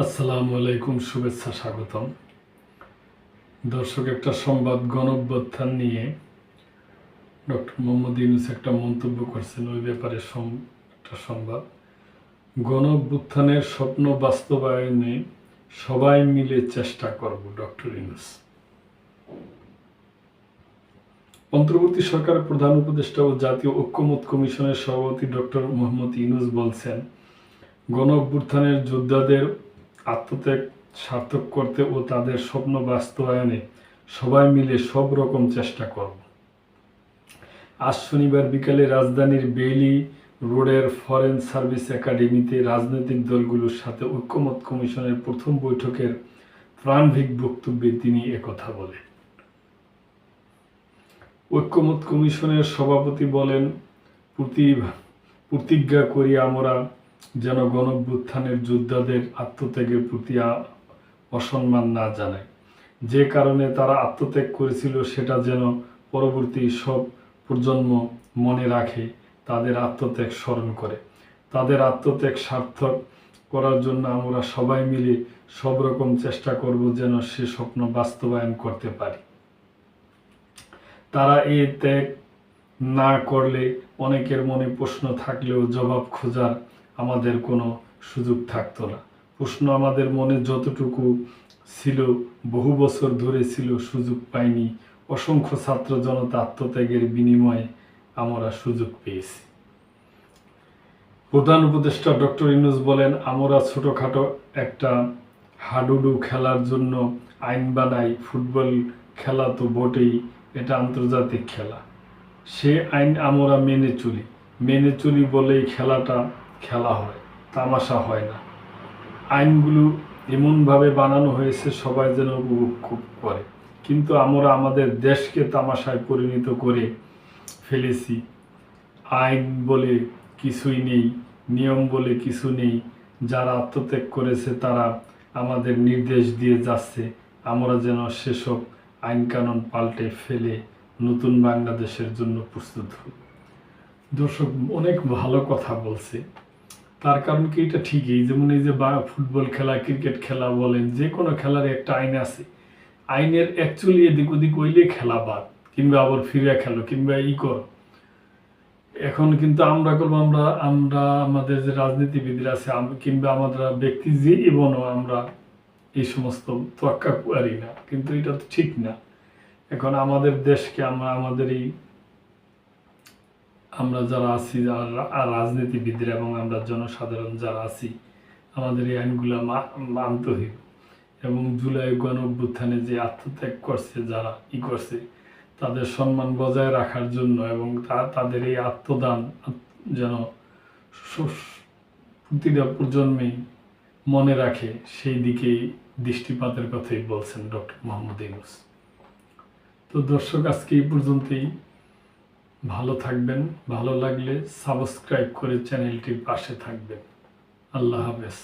আসসালামু আলাইকুম, শুভেচ্ছা, স্বাগতম। দর্শক, একটা সংবাদ গণঅভ্যুত্থান নিয়ে ডক্টর মোহাম্মদ ইউনূস একটা মন্তব্য করছেন। ওই ব্যাপারে একটা সংবাদ। গণঅভ্যুত্থানের স্বপ্ন বাস্তবায়নে সবাই মিলে চেষ্টা করব, ডক্টর ইউনূস। অন্তর্বর্তী সরকারের প্রধান উপদেষ্টা ও জাতীয় ঐক্যমত্য কমিশনের সভাপতি ডক্টর মোহাম্মদ ইউনূস বলছেন, গণঅভ্যুত্থানের যোদ্ধাদের আত্মত্যাগ সার্থক করতে ও তাদের স্বপ্ন বাস্তবায়নে সবাই মিলে সব রকম চেষ্টা করব। আজ শনিবার বিকালে রাজধানীর বেইলি রোডের ফরেন সার্ভিস একাডেমিতে রাজনৈতিক দলগুলোর সাথে ঐক্যমত্য কমিশনের প্রথম বৈঠকের প্রারম্ভিক বক্তব্যে তিনি একথা বলেন। ঐক্যমত্য কমিশনের সভাপতি বলেন, প্রতিজ্ঞা করি আমরা যেন গণঅভ্যুত্থানের যোদ্ধাদের আত্মত্যাগের প্রতি অসম্মান না জানায়। যে কারণে তারা আত্মত্যাগ করেছিল সেটা যেন পরবর্তী সব প্রজন্ম মনে রাখে, তাদের আত্মত্যাগ স্মরণ করে। তাদের আত্মত্যাগ সার্থক করার জন্য আমরা সবাই মিলে সব রকম চেষ্টা করব যেন সে স্বপ্ন বাস্তবায়ন করতে পারি। তারা এই ত্যাগ না করলে অনেকের মনে প্রশ্ন থাকলেও জবাব খোঁজার আমাদের কোনো সুযোগ থাকতো না। প্রশ্ন আমাদের মনে যতটুকু ছিল, বহু বছর ধরে ছিল, সুযোগ পাইনি। অসংখ্য ছাত্র জনতা আত্মত্যাগের বিনিময়ে আমরা সুযোগ পেয়েছি। প্রধান উপদেষ্টা ডক্টর ইউনূস বলেন, আমরা ছোটখাটো একটা হাডুডু খেলার জন্য আইন বানাই। ফুটবল খেলা তো বটেই, এটা আন্তর্জাতিক খেলা। সে আইন আমরা মেনে চলি বলেই খেলাটা খেলা হয়, তামাশা হয় না। আইনগুলো এমনভাবে বানানো হয়েছে সবাই যেন উপভোগ করে, কিন্তু আমরা আমাদের দেশকে তামাশায় পরিণত করে ফেলেছি। আইন বলে কিছুই নেই, নিয়ম বলে কিছু নেই। যারা আত্মত্যাগ করেছে তারা আমাদের নির্দেশ দিয়ে যাচ্ছে, আমরা যেন সেসব আইনকানুন পাল্টে ফেলে নতুন বাংলাদেশের জন্য প্রস্তুত হই। দর্শক, অনেক ভালো কথা বলছে। তার কারণ কি, এটা ঠিকই। যেমন এই যে ফুটবল খেলা, ক্রিকেট খেলা বলেন, যে কোনো খেলার একটা আইন আছে। আইনের অ্যাকচুয়ালি এদিক ওদিক হইলে খেলা বাদ, কিংবা আবার ফিরে খেলো, কিংবা করো। এখন কিন্তু আমরা করবো, আমরা আমাদের যে রাজনীতিবিদরা আছে কিংবা আমরা ব্যক্তি যে বনো, আমরা এই সমস্ত তোয়াক্কা করি না, কিন্তু এটা তো ঠিক না। এখন আমাদের দেশকে আমরা যারা আছি, রাজনীতিবিদরা এবং আমরা জনসাধারণ যারা আছি, আমাদের এই আইনগুলো মানতে হইব। এবং জুলাই গণঅভ্যুত্থানে যে আত্মত্যাগ করছে, যারা করছে, তাদের সম্মান বজায় রাখার জন্য এবং তাদের এই আত্মদান যেন প্রতিটা প্রজন্মেই মনে রাখে, সেই দিকেই দৃষ্টিপাতের কথাই বলছেন ডক্টর মোহাম্মদ ইউনূস। তো দর্শক, আজকে এই পর্যন্তই। ভালো থাকবেন। ভালো লাগলে সাবস্ক্রাইব করে চ্যানেলটির পাশে থাকবেন। আল্লাহ হাফেজ।